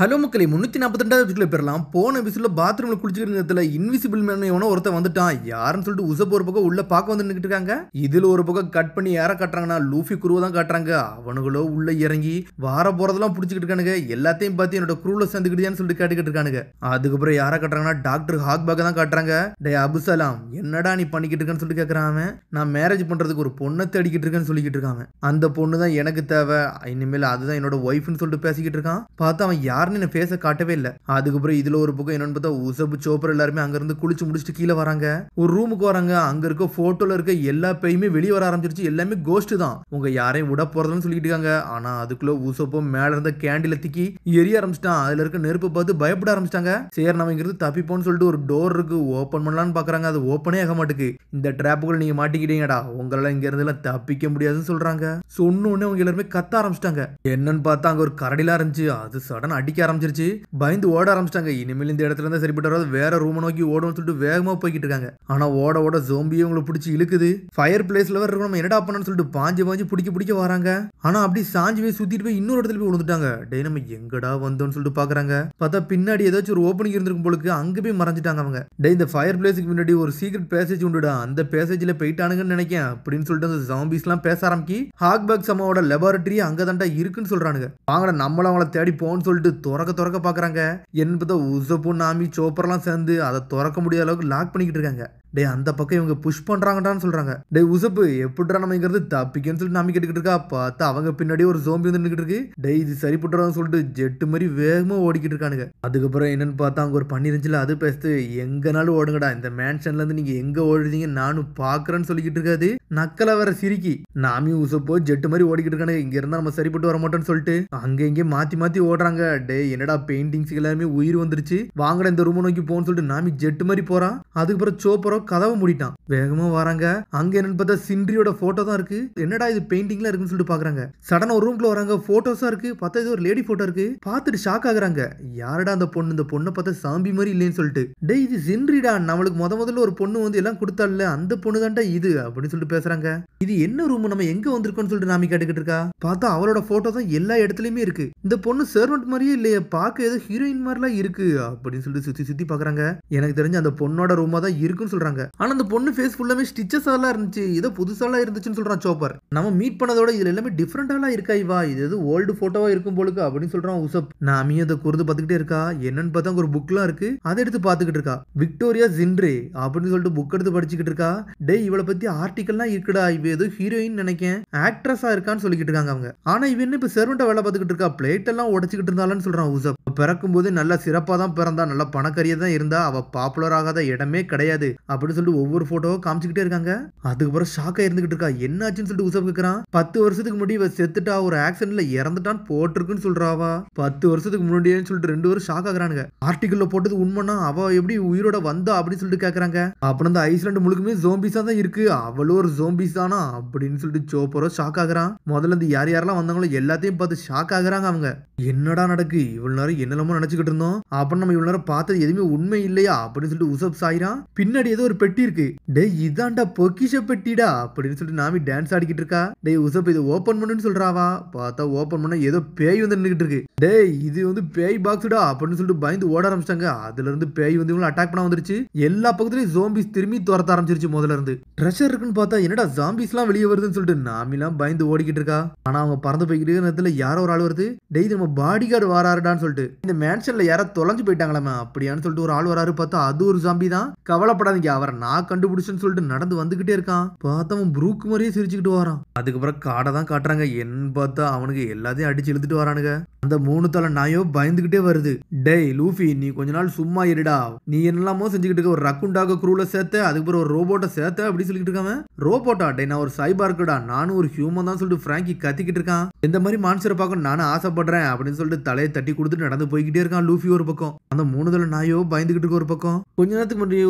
Hello மக்களே 342வது எபிசோட்ல பெறலாம். போன எபிசோட்ல பாத்ரூம்ல குளிச்சிட்டு நேரத்துல இன்விசிபிள் மேன் எவனோ ஒருத்தன் வந்துட்டான். யாருன்னு சொல்லிட்டு உசப் ஒரு பக்கம் உள்ள பார்க்க வந்து நின்னுட்டு இருக்காங்க. இதுல ஒரு பக்கம் கட் பண்ணி யாரை காட்டுறாங்கன்னா லூஃபி குருவை தான் காட்டுறாங்க. அவனுங்களோ உள்ள இறங்கி வார போறதெல்லாம் புடிச்சிட்டு இருக்கானுங்க. எல்லாத்தையும் பார்த்து என்னோட குருவுல சேர்ந்துக்கிட்டியான்னு சொல்லிட்டு கேட்டுக்கிட்டு இருக்கானுங்க. அதுக்கப்புறம் யாரை காட்டுறாங்கன்னா டாக்டர் ஹாக்பாக் தான் காட்டுறாங்க. டே அபுசலாம், என்னடா நீ பண்ணிக்கிட்டு இருக்கன்னு சொல்லிட்டு கேட்கறான் அவன். நான் மேரேஜ் பண்றதுக்கு ஒரு பொண்ணை தேடிக்கிட்டு இருக்கேன்னு சொல்லிக்கிட்டு இருக்கான். அந்த பொண்ணு தான் எனக்கு தேவை, இனிமேல் அதுதான் என்னோட ஒய்ஃப்னு சொல்லிட்டு பேசிக்கிட்டு இருக்கான். பார்த்தா அவன் யாருன்னு ஃபேஸை காட்டவே இல்லை. அதுக்கப்புறம் இதுல ஒரு பக்கம் என்னன்னு பார்த்தா உசப் சோப்பர் எல்லாருமே அங்க இருந்து குளிச்சு முடிச்சுட்டு கீழே வராங்க. ஒரு ரூமுக்கு வராங்க. அங்க இருக்க போட்டோல இருக்க எல்லா பேயுமே வெளியே வர ஆரம்பிச்சிருச்சு. எல்லாமே கோஸ்ட் தான். உங்க யாரையும் விட போறதுன்னு சொல்லிட்டு இருக்காங்க. ஆனா அதுக்குள்ள உசப்பும் மேல இருந்த கேண்டில தூக்கி எரிய ஆரம்பிச்சிட்டான். அதுல இருக்க நெருப்பை பார்த்து பயப்பட ஆரம்பிச்சிட்டாங்க. சரி நம்ம இங்கிருந்து தப்பிப்போன்னு சொல்லிட்டு ஒரு டோர் இருக்கு, ஓபன் பண்ணலாம்னு பாக்குறாங்க. அது ஓப்பனே ஆக மாட்டுக்கு. இந்த டிராப்புக்குள்ள நீங்க மாட்டிக்கிட்டீங்கடா, உங்களால இங்க இருந்து எல்லாம் தப்பிக்க முடியாதுன்னு சொல்றாங்க. சொன்ன உடனே அவங்க எல்லாருமே கத்த ஆரம்பிச்சிட்டாங்க. என்னன்னு பார்த்தா அங்க ஒரு கரடிலாம் இருந்துச்சு. அது சடன் அடிக்க ஆரம்பிச்சிருச்சு. பயந்து ஓட ஆரம்பிச்சிட்டாங்க. இனிமேல் இந்த இடத்துல இருந்தா சரிப்பட்டு வராது, வேற ரூம் நோக்கி ஓடும்னு சொல்லிட்டு வேகமா போய்கிட்டு இருக்காங்க. ஆனா ஓட ஓட ஜோம்பியே உங்களை பிடிச்சி இழுக்குது. ஃபயர் பிளேஸ்ல வேற இருக்கணும், என்னடா பண்ணணும்னு சொல்லிட்டு பாஞ்சு பிடிக்க வராங்க. ஆனா அப்படி சாஞ்சு போய் சுத்திட்டு போய் இன்னொரு இடத்துல போய் விழுந்துட்டாங்க. டே நம்ம எங்கடா வந்தோம்னு சொல்லிட்டு பாக்குறாங்க. பார்த்தா பின்னாடி ஏதாச்சும் ஒரு ஓப்பனிங் இருந்திருக்கும் போலுக்கு. அங்க போய் மறைஞ்சிட்டாங்க அவங்க. டே இந்த ஃபயர் பிளேஸுக்கு முன்னாடி ஒரு சீக்ரெட் பேசேஜ் உண்டுடா, அந்த பேசேஜ்ல போயிட்டானுங்கன்னு நினைக்கிறேன் அப்படின்னு சொல்லிட்டு அந்த ஜாம்பிஸ் எல்லாம் பேச ஆரம்பிக்கி ஹாக்பாக் சமாவோட லெபார்டரி அங்கதான்டா இருக்குன்னு சொல்றானுங்க. வாங்கடா நம்மள அவங்கள தேடி போன்னு சொல்லிட்டு துறக்க பாக்குறாங்க. என்ன உசப்பு நாமி சோப்பர்லாம் சேர்ந்து அதை திறக்க முடியாத அளவுக்கு லாக் பண்ணிக்கிட்டு இருக்காங்க. டே அந்த பக்கம் இவங்க புஷ் பண்றாங்கடான்னு சொல்றாங்க. டே உசப்பு எப்படிடா நம்ம இங்கிறது தப்பிக்கன்னு சொல்லிட்டு நாமி கேட்டுக்கிட்டு இருக்கா. பார்த்தா அவங்க பின்னாடி ஒரு ஜோம்பி வந்து நின்றுட்டு இருக்கு. டே இது சரிப்பட்டுறான்னு சொல்லிட்டு ஜெட்டு மாதிரி வேகமா ஓடிக்கிட்டு இருக்கானுங்க. அதுக்கப்புறம் என்னன்னு பார்த்தா அங்க ஒரு பண்ணி இருந்துச்சுல, அது பேசுது எங்கனாலும் ஓடுங்கடா, இந்த மேன்ஷன்ல இருந்து நீங்க எங்க ஓடுறீங்க நானும் பாக்குறேன்னு சொல்லிக்கிட்டு இருக்காது. நக்கல வேற சிரிக்கி நாமி உசப்போ ஜெட்டு மாதிரி ஓடிக்கிட்டு இருக்கானுங்க. இங்க இருந்தா நம்ம சரிப்பட்டு வர மாட்டோம்னு சொல்லிட்டு அங்க இங்கே மாத்தி ஓடுறாங்க. டே என்னடா பெயிண்டிங்ஸ் எல்லாமே உயிர் வந்துருச்சு, வாங்கடா இந்த ரூம் நோக்கி போன்னு சொல்லிட்டு நாமி ஜெட்டு மாதிரி போறான். அதுக்கப்புறம் சோப்பரோ கதவை மூடிட்டான். வேகமா வராங்க. அங்க என்னன்னு பார்த்தா சிண்ட்ரியோட போட்டோ தான் இருக்கு. என்னடா இது பெயிண்டிங்லாம் இருக்குன்னு சொல்லிட்டு பாக்குறாங்க. சடனா ஒரு ரூம்ல வராங்க. போட்டோஸா இருக்கு. பார்த்தா இது ஒரு லேடி போட்டோ இருக்கு. பார்த்துட்டு ஷாக் ஆகுறாங்க. யாரடா அந்த பொண்ணு, இந்த பொண்ணை பார்த்தா சாம்பி மாதிரி இல்லைன்னு சொல்லிட்டு. டே இது சிண்ட்ரிடா, நம்மளுக்கு முதல்ல ஒரு பொண்ணு வந்து எல்லாம் கொடுத்தால அந்த பொண்ணு தான்டா இது அப்படின்னு சொல்லிட்டு பேசுறாங்க. இது என்ன ரூம், நம்ம எங்க வந்திருக்கோம்னு சொல்லிட்டு நாமி கேட்டுக்கிட்டு இருக்கா. பார்த்தா அவளோட போட்டோ தான் எல்லா இடத்துலயுமே இருக்கு. இந்த பொண்ணு சர்வெண்ட் மாதிரியே இல்லையே, பார்க்க ஏதோ ஹீரோயின் மாதிரிலாம் இருக்கு அப்படின்னு சொல்லிட்டு சுத்தி பாக்குறாங்க. எனக்கு தெரிஞ்ச அந்த பொண்ணோட ரூமா தான் இருக்குன்னு சொல்றாங்க. ஆனா அந்த பொண்ணு ஃபேஸ் ஃபுல்லாமே ஸ்டிச்சஸ் எல்லாம் இருந்துச்சு, ஏதோ புதுசாலாம் இருந்துச்சுன்னு சொல்றான் சோப்பர். நம்ம மீட் பண்ணதோட இதுல எல்லாமே டிஃபரெண்டாலாம் இருக்கா இவா, இது எது ஓல்டு போட்டோவா இருக்கும் போலுக்கு அப்படின்னு சொல்றான் உசப். நாமியும் அதை கூர்ந்து பார்த்துக்கிட்டே இருக்கா. என்னன்னு பார்த்தா ஒரு புக்லாம் இருக்கு, அதை எடுத்து பார்த்துக்கிட்டு இருக்கா. விக்டோரியா ஜின்ரே அப்படின்னு சொல்லிட்டு புக் எடுத்து படிச்சுக்கிட்டு இருக்கா. டே இவளை பத்தி ஆர்டிகல்லாம் இருக்குடா, இவ ஏதோ ஹீரோயின் நினைக்கேன், ஆக்ட்ரஸா இருக்கான்னு சொல்லிக்கிட்டு இருக்காங்க அவங்க. ஆனா இவ என்ன இப்ப சர்வெண்டா வேலை பார்த்துக்கிட்டு இருக்கா, பிளேட் எல்லாம் உடச்சுக்கிட்டு இருந்தாலும் சொல்றான் உசப். பிறக்கும் போது நல்லா சிறப்பா தான் பிறந்தா, நல்லா பணக்காரியா தான் இருந்தா, அவ பாப்புலர் ஆகாத இடமே கிடையாது அப்படின்னு சொல்லிட்டு ஒவ்வொரு போட்டோவை காமிச்சுக்கிட்டே இருக்காங்க. அதுக்கப்புறம் ஷாக்கா இருந்துகிட்டு இருக்கா. என்னாச்சுன்னு சொல்லிட்டு உசப் கேக்குறான். 10 வருஷத்துக்கு முன்னாடி இவ செத்துட்டா, ஒரு ஆக்சிடென்ட்ல இறந்துட்டான்னு போட்டிருக்குன்னு சொல்றாவா. 10 வருஷத்துக்கு முன்னாடியே சொல்லிட்டு 2 பேரும் ஷாக் ஆகுறானுங்க. ஆர்டிகல்ல போட்டது உண்மைனா அவ எப்படி உயிரோட வந்தா அப்படின்னு சொல்லிட்டு கேக்குறாங்க. அப்புறம் இந்த ஐஸ்லாண்ட் முழுக்குமே ஜோம்பிஸா தான் இருக்கு, அவளும் ஒரு ஜோம்பிஸ் தானா அப்படின்னு சொல்லிட்டு சோப்பரோ ஷாக் ஆகுறான். முதல்ல இந்த யாரெல்லாம் வந்தாங்களோ எல்லாத்தையும் பார்த்து ஷாக் ஆகுறாங்க அவங்க. என்னடா நடக்கு, இவ்வளவு நேரம் என்னெல்லாமோ நினைச்சுக்கிட்டு இருந்தோம், அப்புறம் நம்ம இவ்வளவு நேரம் பார்த்தது எதுவுமே உண்மை இல்லையா அப்படின்னு சொல்லிட்டு உசப் சாயிரான். பின்னாடி ஏதோ ஒரு பெட்டி இருக்கு. டே இதான்டா பொக்கிஷ பெட்டிடா அப்படின்னு சொல்லிட்டு நாமி டான்ஸ் ஆடிக்கிட்டு இருக்கா. டே உசப் இது ஓபன் பண்ணுன்னு சொல்றாவா. பார்த்தா ஓபன் பண்ண ஏதோ பேய் வந்து நின்னுகிட்டு இருக்கு. டே இது வந்து பேய் பாக்ஸ்டா அப்படின்னு சொல்லிட்டு பயந்து ஓட ஆரம்பிச்சிட்டாங்க. அதுல இருந்து பேய் வந்து இவங்களை அட்டாக் பண்ண வந்துருச்சு. எல்லா பக்கத்துலயும் ஜோம்பிஸ் திரும்பி துரத்த ஆரம்பிச்சிருச்சு. முதல்ல இருந்து ட்ரெஷர் இருக்குன்னு பார்த்தா என்னடா ஜாம்பிஸ் எல்லாம் வெளியே வருதுன்னு சொல்லிட்டு நாமிலாம் பயந்து ஓடிக்கிட்டு இருக்கா. ஆனா அவங்க பறந்து போய்கிட்டு நேரத்துல யாரோ ஒரு ஆள் வருது. டெய்லி நம்ம பாடி கார்டு வராருடான்னு சொல்லிட்டு இந்த மேன்ஷன்ல யாரோ தொலைஞ்சு போயிட்டாங்களாமா அப்படியான்னு சொல்லிட்டு ஒரு ஆள் வராரு. பார்த்தா அது ஒரு ஜாம்பி தான். கவலைப்படாதீங்க, அவரை நான் கண்டுபிடிச்சுன்னு சொல்லிட்டு நடந்து வந்துகிட்டே இருக்கான். பார்த்தவன் ப்ரூக் மாதிரியே சிரிச்சுக்கிட்டு வரான். அதுக்கப்புறம் காடை தான் காட்டுறாங்க. என்னன்னு பார்த்தா அவனுக்கு எல்லாத்தையும் அடிச்சு இழுத்துட்டு வரானுங்க. அந்த 3 தலை நாயோ பயந்துகிட்டே வருது. டேய் லூஃபி நீ கொஞ்ச நாள் சும்மா இருடா, நீ என்னெல்லாமோ செஞ்சுக்கிட்டு இருக்க, ஒரு ரக்குண்டாக குரூல சேர்த்த, அதுக்கப்புறம் ஒரு ரோபோட்டை சேர்த்த அப்படி சொல்லிட்டு இருக்காங்க. ரோபோட்டா? டே நான் ஒரு சைபார்க்குடா, நானும் ஒரு ஹியூமன் தான் சொல்லிட்டு பிராங்கி கத்திக்கிட்டு இருக்கான். இந்த மாதிரி மான்ஸ்டரை பார்க்க நானும் ஆசைப்படுறேன் அப்படின்னு சொல்லிட்டு தலையை தட்டி கொடுத்துட்டு நடந்து போய்கிட்டே இருக்கான் லூஃபி ஒரு பக்கம். அந்த 3 தலை நாயோ பயந்துகிட்டு இருக்க ஒரு பக்கம். கொஞ்ச நேரத்துக்கு முன்னாடி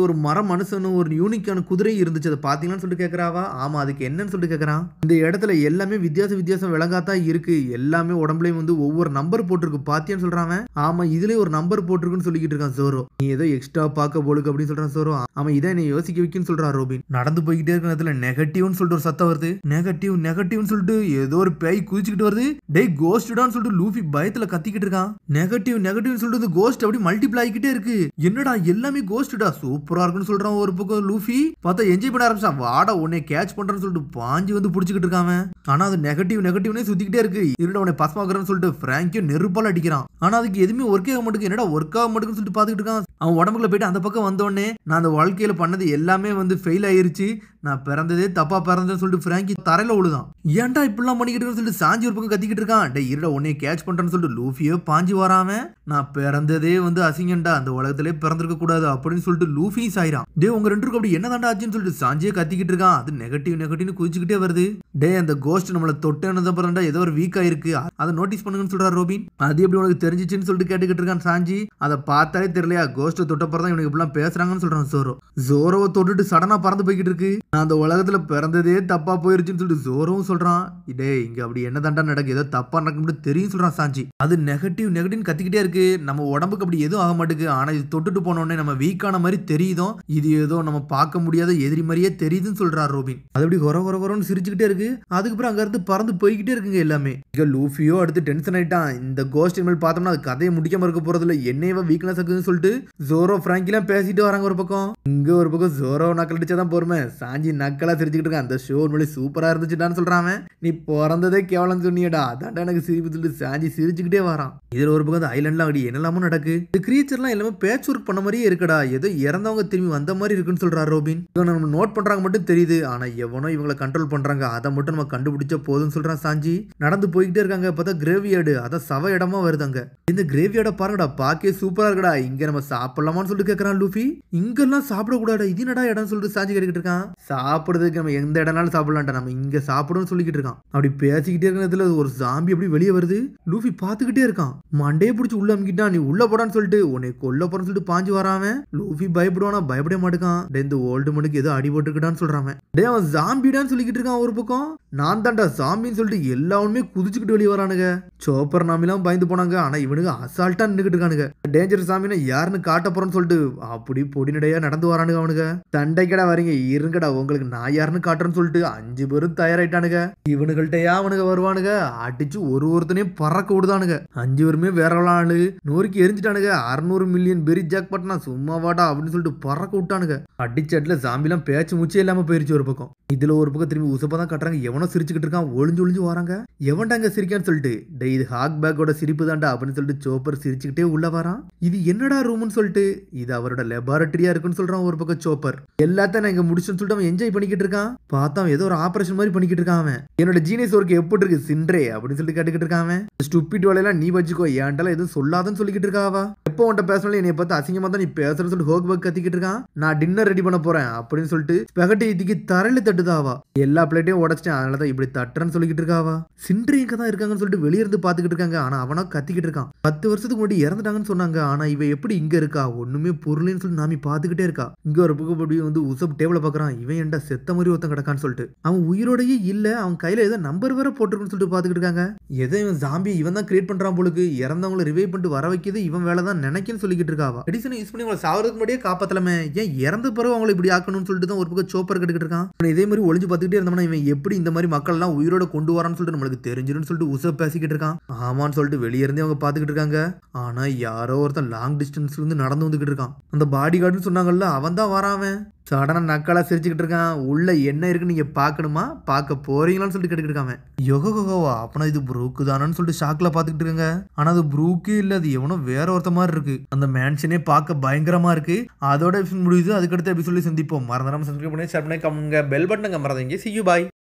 ஒரு மரம் மனுஷனும் ஒரு யூனிக்கான குதிரை இருந்துச்சு, அதை பாத்தீங்கன்னு சொல்லிட்டு கேட்கறாவா. ஆமா அதுக்கு என்னன்னு சொல்லிட்டு கேட்கறான். இந்த இடத்துல எல்லாமே வித்தியாசம் விளங்காதான் இருக்கு, எல்லாமே உடம்புலையும் வந்து ஒவ்வொரு நம்பர் போட்டிருக்கு பாத்தியான்னு சொல்றான். ஆமா இதுலயே ஒரு நம்பர் போட்டிருக்குன்னு சொல்லிக்கிட்டு இருக்கான் ஜோரோ. நீ ஏதோ எக்ஸ்ட்ரா பார்க்க போலுக்கு அப்படின்னு சொல்றான் ஜோரோ. ஆமா இதான் என்னை யோசிக்க வைக்குன்னு சொல்றான் ரோபின். நடந்து போய்கிட்டே இருக்க நேரத்துல நெகட்டிவ்னு சொல்லிட்டு ஒரு சத்தம் வருது. நெகட்டிவ்னு சொல்லிட்டு ஏதோ ஒரு பேய் குதிச்சுக்கிட்டு வருது. டேய் கோஸ்டான்னு சொல்லிட்டு லூஃபி பயத்துல கத்திக்கிட்டு இருக்கான். நெகட்டிவ் நெகட்டிவ் சொல்றது கோஸ்ட் அப்படி மல்டிப்ளை ஆகிக்கிட்டே இருக்கு. என்னடா எல்லாமே கோஸ்டா சூப்பரா இருக்குன்னு சொல்றான் ஒரு பக்கம் லூஃபி. பார்த்தா என்ஜாய் பண்ண ஆரம்பிச்சான். வாடா உன்னை கேட்ச் பண்றேன்னு சொல்லிட்டு பாஞ்சு வந்து புடிச்சுக்கிட்டு இருக்காங்க. ஆனா அது நெகட்டிவ் நெகட்டிவ்னே சுத்திக்கிட்டே இருக்கு. இருட உன்னை பஸ்மாக்குறன்னு சொல்லிட்டு பிராங்கையும் நெருப்பால அடிக்கிறான். ஆனா அதுக்கு எதுவுமே ஒர்க் ஆக மாட்டேங்குது. என்னடா ஒர்க் ஆக மாட்டேங்குன்னு சொல்லிட்டு பாத்துக்கிட்டு இருக்கான். அவன் உடம்புக்குள்ள போயிட்டு அந்த பக்கம் வந்தோடனே நான் அந்த வாழ்க்கையில பண்ணது எல்லாமே வந்து ஃபெயில் ஆயிருச்சு, நான் பிறந்ததே தப்பா பிறந்தேன்னு சொல்லிட்டு பிராங்கி தரையில விழுதான். ஏன்டா இப்படிலாம் பண்ணிக்கிட்டு சொல்லிட்டு சாஞ்சி ஒரு பக்கம் கத்திக்கிட்டு இருக்கான். டே இருடா உன்னை கேட்ச் பண்றேன்னு சொல்லிட்டு லூஃபியோ பாஞ்சு வராம நான் பிறந்ததே வந்து அசிங்கண்டா, அந்த உலகத்திலே பிறந்திருக்க கூடாது அப்படின்னு சொல்லிட்டு லூஃபி சாயிரான். டே உங்க ரெண்டு அப்படி என்னதாண்டா ஆச்சுன்னு சொல்லிட்டு சாஞ்சியே கத்திக்கிட்டு இருக்கான். அது நெகட்டிவ் நெகட்டிவ்னு குதிச்சுக்கிட்டே வருது. டே அந்த கோஸ்ட் நம்மள தொட்டேன்னு அப்புறம் ஏதோ ஒரு வீக்கா இருக்கு, அதை நோட்டீஸ் பண்ணுங்கன்னு சொல்றாரு ரோபின். அது எப்படி உனக்கு தெரிஞ்சிச்சுன்னு சொல்லிட்டு கேட்டுக்கிட்டு இருக்கான் சாஞ்சி. அதை பார்த்தாலே தெரியலையா கோஸ்ட் தொட்டப்பறதான் இவனுக்கு இப்படிலாம் பேசுறாங்கன்னு சொல்றான் ஜோரோ. ஜோரோவை தொட்டுட்டு சடனா பறந்து போய்கிட்டு இருக்கு. நான் அந்த உலகத்துல பிறந்ததே தப்பா போயிருச்சுன்னு சொல்லிட்டு ஜோரோவும் சொல்றான். டே இங்க அப்படி என்ன தாண்டா நடக்கு, ஏதோ தப்பா நடக்கும்னு தெரியும் சொல்றான் சாஞ்சி. அது நெகட்டிவ் நெகட்டிவ் கத்திக்கிட்டே இருக்கு. நம்ம உடம்புக்கு அப்படி எதுவும் ஆக மாட்டேங்குது, ஆனா இது தொட்டுட்டு போனோடனே நம்ம வீக்கான மாதிரி தெரியுதோ, இது ஏதோ நம்ம பார்க்க முடியாத எதிரி மாதிரியே தெரியுதுன்னு சொல்றாரு ரோபின். அது அப்படி கொரன்னு சிரிச்சுக்கிட்டே இருக்கு. அதுக்கப்புறம் அங்க இருந்து பறந்து போய்கிட்டே இருக்குங்க எல்லாமே. இங்க லூஃபியோ அடுத்து டென்ஷன் ஆயிட்டான். இந்த கோஸ்ட் இனிமேல் பார்த்தோம்னா அது கதையை முடிக்காம இருக்க போறது இல்ல, என்னையவ வீக்னஸ் இருக்குதுன்னு சொல்லிட்டு ஜோரோ பிராங்கிலாம் பேசிட்டு வராங்க ஒரு பக்கம். இங்க ஒரு பக்கம் ஜோரோ நக்கல் அடிச்சாதான் பொறுமை, சாஞ்சி நக்கலா சிரிச்சுக்கிட்டு இருக்கான். அந்த ஷோ மொழி சூப்பரா இருந்துச்சுடான்னு சொல்றான். நீ பிறந்ததே கேவலம் சொன்னியடா, அதான்டா எனக்கு சிரிப்பு சொல்லிட்டு சாஞ்சி சிரிச்சுக்கிட்டே வரான். இதுல ஒரு பக்கம் ஐலண்ட்லாம் அப்படி என்னெல்லாமோ நடக்கு. இந்த கிரீச்சர்லாம் எல்லாமே பேட்ச் ஒர்க் பண்ண மாதிரியே இருக்கடா, ஏதோ இறந்தவங்க திரும்பி வந்த மாதிரி இருக்குன்னு சொல்றாரு ரோபின். இவங்க நம்ம நோட் பண்றாங்க மட்டும் தெரியுது, ஆனா எவனோ இவங்களை கண்ட்ரோல் பண்றாங்க, அதை மட்டும் நம்ம கண்டுபிடிச்ச போதும்னு சொல்றான் சாஞ்சி. நடந்து போய்கிட்டே இருக்காங்க. பார்த்தா கிரேவியார்டு, அதான் சவ இடமா வருதாங்க. இந்த கிரேவியார்ட பாருங்கடா, பாக்கே சூப்பரா இருக்கடா, இங்க நம்ம சாப்பிடலாமான்னு சொல்லிட்டு கேட்கறான் லூஃபி. இங்கெல்லாம் சாப்பிடக்கூடாது, இது என்னடா இடம் சொல்லிட்டு சாஞ்சி கேட்டுக்கிட்டு இருக்கான். சாப்பிடுறதுக்கு நம்ம எந்த இடம்னாலும் சாப்பிடலாம்டா, நம்ம இங்க சாப்பிடும்னு சொல்லிக்கிட்டு இருக்கான். அப்படி பேசிக்கிட்டே இருக்கிறதுல ஒரு ஜாம்பி அப்படி வெளியே வருது. லூஃபி பாத்துக்கிட்டே இருக்கான். மண்டையை பிடிச்சி உள்ள அமுக்கிட்டான். நீ உள்ள போடான்னு சொல்லிட்டு உன்னை கொல்ல போறன்னு சொல்லிட்டு பாஞ்சு வராம. லூஃபி பயப்படுவானா, பயப்பட மாட்டேக்கான். இந்த ஓல்டு மனுக்கு ஏதோ அடிபட்டுக்கிட்டான்னு சொல்றான். டே அவன் ஜாம்பிடான்னு சொல்லிக்கிட்டு இருக்கான் ஒரு பக்கம். நான் தான்டா ஜாம்பின்னு சொல்லிட்டு எல்லாருமே குதிச்சுக்கிட்டு வெளியே வரானுங்க. சோப்பர் நாமிலாம் பயந்து போனாங்க, ஆனா இவனுக்கு அசால்ட்டா நின்னுக்கிட்டு இருக்கானுங்க. டேஞ்சர் சாமினா யாருன்னு காட்ட போறேன்னு சொல்லிட்டு அப்படி பொடிநடையா நடந்து வரானுங்க அவனுங்க. தண்டைக்கடா வரீங்க இருங்கடா, உங்களுக்கு நான் யாருன்னு காட்டுறேன்னு சொல்லிட்டு 5 பேரும் தயாராயிட்டானுங்க. இவனுகள்கிட்டயா அவனுங்க வருவானுங்க, அடிச்சு ஒருத்தனையும் பறக்க விடுதானுங்க. 5 பேருமே வேற ஆளு நோரிக்கு எரிஞ்சிட்டானுங்க. 600 மில்லியன் பெரி ஜாக் பட்னா சும்மா வாடா அப்படின்னு சொல்லிட்டு பறக்க விட்டானுங்க. அடிச்சட்ல ஜாம்பிலாம் பேச்சு மூச்சே இல்லாம போயிருச்சு ஒரு பக்கம். இதுல ஒரு பக்கம் திரும்பி உசப்பதான் கட்டுறாங்க. எவனோ சிரிச்சுக்கிட்டு இருக்கான், ஒளிஞ்சு வராங்க. எவன்டாங்க சிரிக்கான்னு சொல்லிட்டு, டே இது ஹாக் பேக்கோட சிரிப்பு தான்டா அப்படின்னு சொல்லிட்டு சோப்பர் சிரிச்சுக்கிட்டே உள்ள வரான். இது என்னடா ரூம்னு சொல்லிட்டு, இது அவரோட லெபார்டரியா இருக்குன்னு சொல்றான் ஒரு பக்கம் சோப்பர். எல்லாத்தையும் நான் இங்க முடிச்சுன்னு சொல்லிட்டு அவன் என்ஜாய் பண்ணிக்கிட்டு இருக்கான். பார்த்தா ஏதோ ஒரு ஆபரேஷன் மாதிரி பண்ணிக்கிட்டு இருக்கான் அவன். என்னோட ஜீனியஸ் ஒர்க் எப்படி இருக்கு சின்ரே அப்படின்னு சொல்லிட்டு கேட்டுக்கிட்டு இருக்கான். ஸ்டூபிட் வேலையெல்லாம் நீ வச்சுக்கோ, ஏன்டெல்லாம் எதுவும் சொல்லாதன்னு சொல்லிக்கிட்டு இருக்காவா. எப்போ உன்ட்ட பேசணும் என்னை பார்த்து அசிங்கமா தான் நீ பேசுறன்னு சொல்லிட்டு ஹோக் பேக் கத்திக்கிட்டு இருக்கான். நான் டின்னர் ரெடி பண்ண போறேன் அப்படின்னு சொல்லிட்டு ஸ்பெகட்டி தூக்கி தரையில தட்டுதாவா. எல்லா பிளேட்டையும் உடச்சிட்டேன், அதனாலதான் இப்படி தட்டுறன்னு சொல்லிக்கிட்டு இருக்காவா. சின்ரே இங்க தான் இருக்காங்கன்னு சொல்லிட்டு வெளிய இருந்து பாத்துக்கிட்டு இருக்காங்க. ஆனா அவனா கத்திக்கிட்டு இருக்கான். 10 வருஷத்துக்கு முன்னாடி இறந்துட்டாங்கன்னு சொன்னாங்க, ஆனா இவ எப்படி இங்க இருக்கா, ஒண்ணுமே பொருள்னு சொல்லி நாமி பாத்துக்கிட்டே இருக்கா. இங்க ஒரு பக்கம் வந்து உசப் டேபிள பாக்குறான். இவன் ஏன்டா செத்த மாதிரி ஒருத்தன் கிடக்கான்னு சொல்லிட்டு. அவன் உயிரோடயே இல்ல, அவன் கையில ஏதோ நம்பர் வேற போட்டுருக்குன்னு சொல்லிட்டு பாத்துக்கிட்டு இருக்காங்க. எதை இவன் ஜாம்பி இவன் தான் கிரியேட் பண்றான் போலுக்கு. இறந்தவங்களை ரிவைவ் பண்ணிட்டு வர வைக்கிறது இவன் வேலை தான் நினைக்கன்னு சொல்லிக்கிட்டு இருக்காவா. எடிசனை யூஸ் பண்ணி அவங்களை சாவறதுக்கு முன்னாடியே காப்பாத்தலாமே, ஏன் இறந்த பிறகு அவங்களை இப்படி ஆக்கணும்னு சொல்லிட்டு தான் ஒரு பக்கம் சோப்பர் கட்டுக்கிட்டு இருக்கான். இதே மாதிரி ஒளிஞ்சு பார்த்துக்கிட்டே இருந்தோம்னா இவன் எப்படி இந்த மாதிரி மக்கள் எல்லாம் உயிரோட கொண்டு வரான்னு சொல்லிட்டு நம்மளுக்கு தெரிஞ்சிடும் சொல்லிட்டு உசப் பேசிக்கிட்டு இருக்கான். ஆமான்னு சொல்லிட்டு வெளியே இருந்தே அவங்க பாத்துக்கிட்டு இருக்காங்க. ஆனா யாரோ ஒருத்தன் லாங் டிஸ்டன்ஸ்ல இருந்து நடந்து வந்துகிட்டு இருக்கான். அந்த பாடி கார்டுன்னு சொன்னாங்கல்ல, அவன் தான் வராவன். சடனா நக்கலா சிரிச்சுக்கிட்டு இருக்கான். உள்ள என்ன இருக்குன்னு நீங்க பாக்கணுமா, பாக்க போறீங்களான்னு சொல்லிட்டு கேட்டுக்கிட்டு இருக்காங்க. யோகோவா அப்பனா இது ப்ரூக்கு தானு சொல்லிட்டு ஷாக்ல பாத்துக்கிட்டு இருக்காங்க. ஆனா அது ப்ரூக்கே இல்ல, அது எவனோ வேற ஒருத்த மாதிரி இருக்கு. அந்த மேன்ஷனே பார்க்க பயங்கரமா இருக்கு. அதோட முடியுது. அதுக்கடுத்த எபிசோட்ல சந்திப்போம். மறந்துடாம சப்ஸ்கிரைப் பண்ணி ஷேர் பண்ணி கமெண்ட் பெல் பட்டனை மறந்துங்க. See you bye.